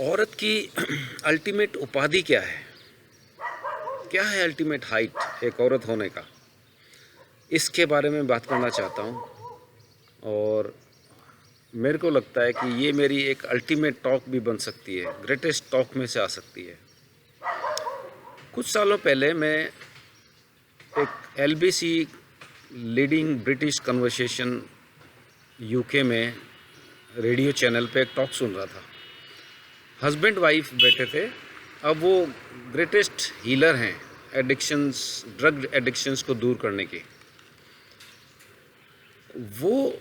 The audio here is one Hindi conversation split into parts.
औरत की अल्टीमेट उपाधि क्या है? क्या है अल्टीमेट हाइट एक औरत होने का? इसके बारे में बात करना चाहता हूँ। और मेरे को लगता है कि ये मेरी एक अल्टीमेट टॉक भी बन सकती है, ग्रेटेस्ट टॉक में से आ सकती है। कुछ सालों पहले मैं एक LBC leading British conversation UK में रेडियो चैनल पे एक टॉक सुन रहा था। हस्बैंड वाइफ बैठे थे। अब वो ग्रेटेस्ट हीलर हैं एडिक्शंस, ड्रग एडिक्शंस को दूर करने के। वो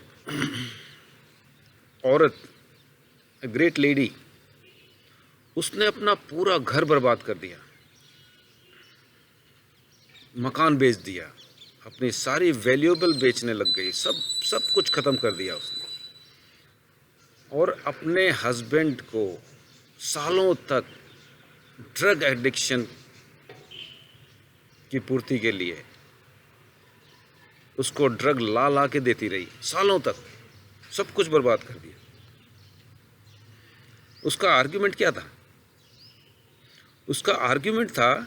औरत, ग्रेट लेडी, उसने अपना पूरा घर बर्बाद कर दिया, मकान बेच दिया, अपनी सारी वैल्यूएबल बेचने लग गई, सब कुछ ख़त्म कर दिया उसने। और अपने हस्बैंड को सालों तक ड्रग एडिक्शन की पूर्ति के लिए उसको ड्रग ला ला के देती रही सालों तक, सब कुछ बर्बाद कर दिया। उसका आर्ग्यूमेंट क्या था? उसका आर्ग्यूमेंट था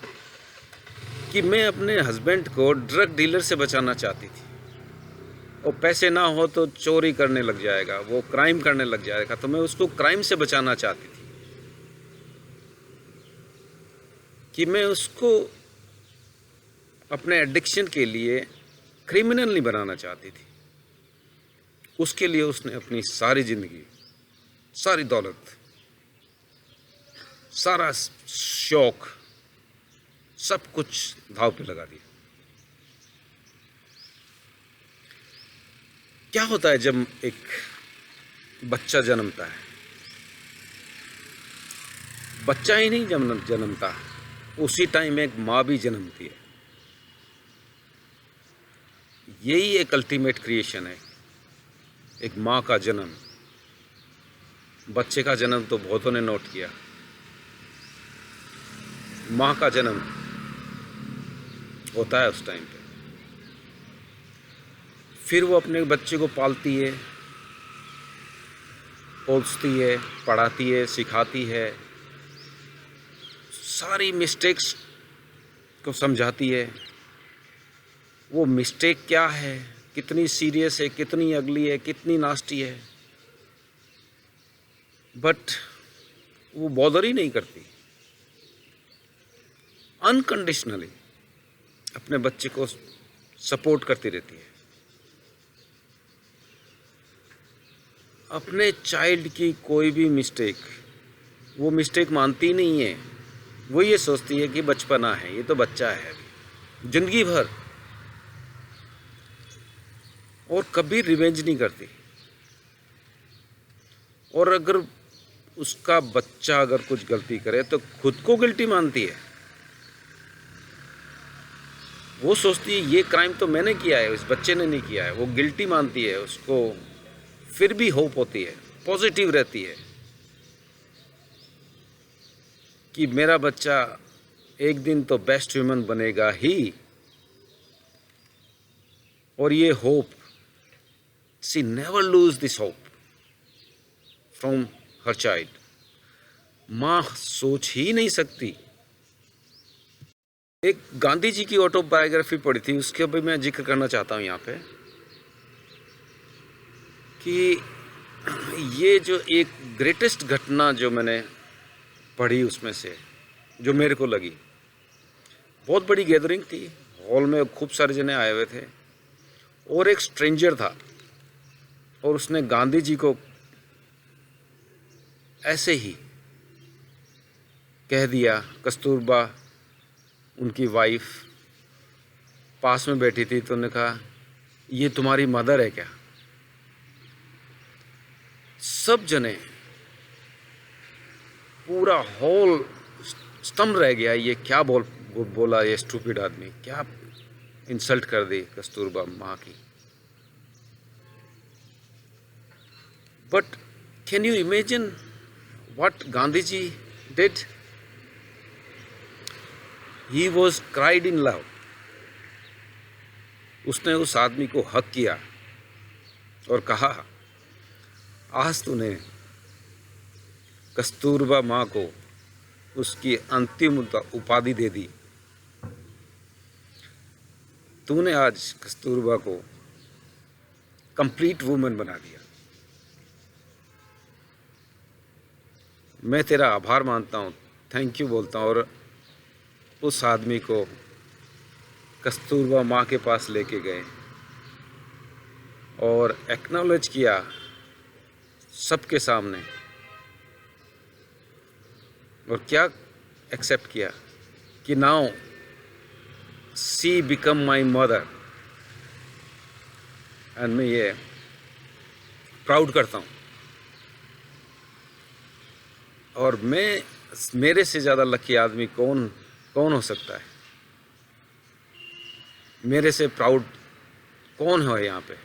कि मैं अपने हस्बैंड को ड्रग डीलर से बचाना चाहती थी, और पैसे ना हो तो चोरी करने लग जाएगा, वो क्राइम करने लग जाएगा, तो मैं उसको क्राइम से बचाना चाहती थी, कि मैं उसको अपने एडिक्शन के लिए क्रिमिनल नहीं बनाना चाहती थी। उसके लिए उसने अपनी सारी जिंदगी, सारी दौलत, सारा शौक, सब कुछ दांव पे लगा दिया। क्या होता है जब एक बच्चा जन्मता है? बच्चा ही नहीं जन्मता, उसी टाइम एक माँ भी जन्मती है। यही एक अल्टीमेट क्रिएशन है, एक माँ का जन्म। बच्चे का जन्म तो बहुतों ने नोट किया, माँ का जन्म होता है उस टाइम पे। फिर वो अपने बच्चे को पालती है, पोसती है, पढ़ाती है, सिखाती है, सारी मिस्टेक्स को समझाती है। वो मिस्टेक क्या है, कितनी सीरियस है, कितनी अगली है, कितनी नास्टी है, बट वो बॉदर ही नहीं करती। अनकंडीशनली अपने बच्चे को सपोर्ट करती रहती है। अपने चाइल्ड की कोई भी मिस्टेक वो मिस्टेक मानती नहीं है। वो ये सोचती है कि बचपना है, ये तो बच्चा है अभी, जिंदगी भर। और कभी रिवेंज नहीं करती। और अगर उसका बच्चा अगर कुछ गलती करे तो खुद को गिल्टी मानती है। वो सोचती है ये क्राइम तो मैंने किया है, इस बच्चे ने नहीं किया है। वो गिल्टी मानती है उसको। फिर भी होप होती है, पॉजिटिव रहती है कि मेरा बच्चा एक दिन तो बेस्ट ह्यूमन बनेगा ही। और ये hope, she never lose this hope from her child. माँ सोच ही नहीं सकती। एक गांधी जी की ऑटोबायोग्राफी पढ़ी थी, उसके भी मैं जिक्र करना चाहता हूँ यहाँ पे, कि ये जो एक ग्रेटेस्ट घटना जो मैंने पढ़ी उसमें से जो मेरे को लगी, बहुत बड़ी गैदरिंग थी, हॉल में खूब सारे जने आए हुए थे, और एक स्ट्रेंजर था, और उसने गांधी जी को ऐसे ही कह दिया। कस्तूरबा उनकी वाइफ पास में बैठी थी, तो उन्होंने कहा ये तुम्हारी मदर है क्या? सब जने, पूरा हॉल स्तंभ रह गया। ये क्या बोला ये स्टूपिड आदमी, क्या इंसल्ट कर दी कस्तूरबा माँ की। But can you imagine what Gandhi ji did? He was cried in love. उसने उस आदमी को हक किया और कहा आज तूने कस्तूरबा माँ को उसकी अंतिम उपाधि दे दी। तूने आज कस्तूरबा को कंप्लीट वुमेन बना दिया। मैं तेरा आभार मानता हूँ, थैंक यू बोलता हूँ, और उस आदमी को कस्तूरबा माँ के पास लेके गए और एक्नॉलेज किया सबके सामने। और क्या एक्सेप्ट किया कि now see become my mother. And मैं ये प्राउड करता हूँ। और मेरे से ज़्यादा लकी आदमी कौन हो सकता है? मेरे से प्राउड कौन है यहाँ पे?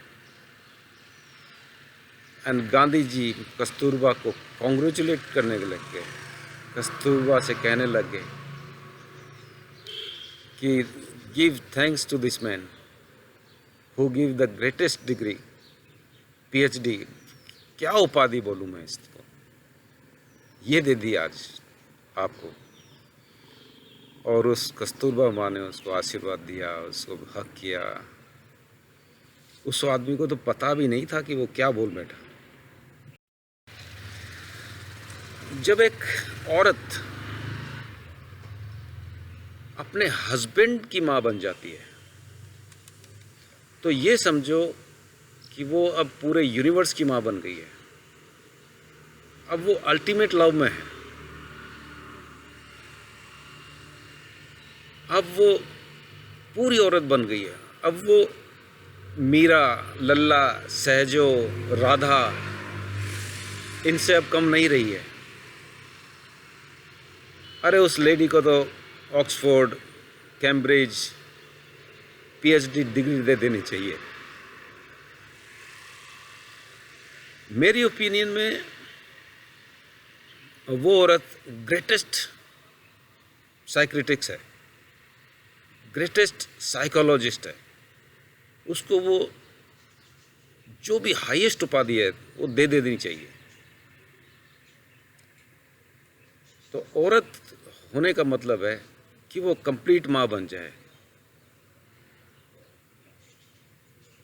एंड गांधी जी कस्तूरबा को कॉन्ग्रेचुलेट करने लग गए, कस्तूरबा से कहने लग गए कि give thanks to this man who give the greatest degree, PhD। क्या उपाधि बोलूँ मैं इसको, ये दे दी आज आपको। और उस कस्तूरबा माँ ने उसको आशीर्वाद दिया, उसको हक किया। उस आदमी को तो पता भी नहीं था कि वो क्या बोल बैठा। जब एक औरत अपने हस्बैंड की माँ बन जाती है तो ये समझो कि वो अब पूरे यूनिवर्स की माँ बन गई है। अब वो अल्टीमेट लव में है। अब वो पूरी औरत बन गई है। अब वो मीरा, लल्ला, सहजो, राधा इनसे अब कम नहीं रही है। अरे उस लेडी को तो ऑक्सफोर्ड, कैम्ब्रिज, PhD डिग्री दे देनी चाहिए। मेरी ओपिनियन में वो औरत ग्रेटेस्ट साइक्रेटिक्स है, ग्रेटेस्ट साइकोलॉजिस्ट है। उसको वो जो भी हाईएस्ट उपाधि है वो दे देनी चाहिए। तो औरत होने का मतलब है कि वो कंप्लीट माँ बन जाए,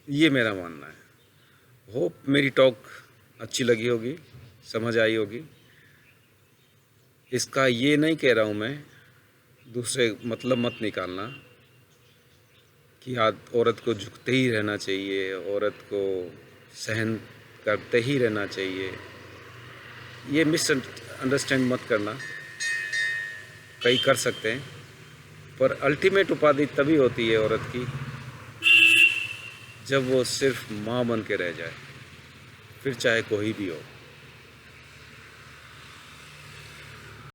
ये मेरा मानना है। होप मेरी टॉक अच्छी लगी होगी, समझ आई होगी। इसका ये नहीं कह रहा हूँ मैं, दूसरे मतलब मत निकालना कि औरत को झुकते ही रहना चाहिए, औरत को सहन करते ही रहना चाहिए। ये मिसअंडरस्टैंड मत करना, कई कर सकते हैं, पर अल्टीमेट उपाधि तभी होती है औरत की जब वो सिर्फ माँ बन के रह जाए, फिर चाहे कोई भी हो।